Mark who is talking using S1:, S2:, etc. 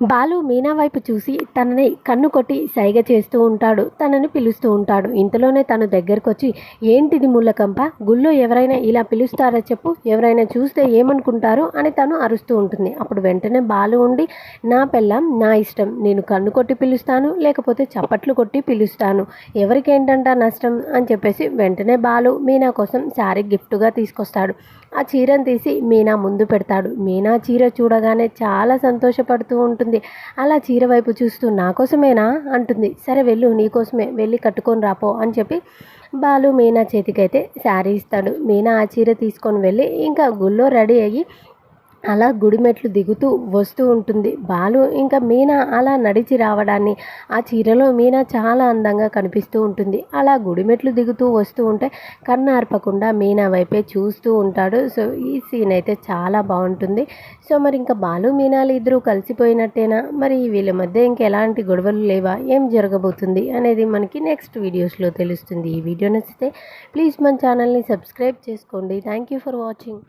S1: బాలు మీనా వైపు చూసి తనని కన్ను కొట్టి సైగ చేస్తూ ఉంటాడు. తనని పిలుస్తూ ఉంటాడు. ఇంతలోనే తను దగ్గరకొచ్చి, ఏంటిది ముళ్ళకంప, గుళ్ళో ఎవరైనా ఇలా పిలుస్తారా చెప్పు, ఎవరైనా చూస్తే ఏమనుకుంటారు అని తను అరుస్తూ ఉంటుంది. అప్పుడు వెంటనే బాలు ఉండి, నా పెళ్ళాం నా ఇష్టం, నేను కన్ను కొట్టి పిలుస్తాను లేకపోతే చప్పట్లు కొట్టి పిలుస్తాను, ఎవరికేంటంట నష్టం అని చెప్పేసి వెంటనే బాలు మీనా కోసం శారీ గిఫ్ట్గా తీసుకొస్తాడు. ఆ చీరను తీసి మీనా ముందు పెడతాడు. మీనా చీర చూడగానే చాలా సంతోషపడుతూ ఉంటుంది. అలా చీర వైపు చూస్తూ, నా కోసమేనా అంటుంది. సరే వెళ్ళు, నీకోసమే, వెళ్ళి కట్టుకొని రాపో అని చెప్పి బాలు మీనా చేతికైతే శారీ ఇస్తాడు. మీనా ఆ చీర తీసుకొని వెళ్ళి ఇంకా గుళ్ళో రెడీ అయ్యి అలా గుడి మెట్లు దిగుతూ వస్తూ ఉంటుంది. బాలు ఇంకా మీనా అలా నడిచి రావడాన్ని, ఆ చీరలో మీనా చాలా అందంగా కనిపిస్తూ ఉంటుంది. అలా గుడి మెట్లు దిగుతూ వస్తూ ఉంటే కన్నార్పకుండా మీనా వైపే చూస్తూ ఉంటాడు. సో ఈ సీన్ అయితే చాలా బాగుంటుంది. సో మరి ఇంకా బాలు మీనాలు ఇద్దరూ కలిసిపోయినట్టేనా, మరి వీళ్ళ మధ్య ఇంకా ఎలాంటి గొడవలు లేవా, ఏం జరగబోతుంది అనేది మనకి నెక్స్ట్ వీడియోస్లో తెలుస్తుంది. ఈ వీడియో నచ్చితే ప్లీజ్ మన ఛానల్ని సబ్స్క్రైబ్ చేసుకోండి. Thank you for watching.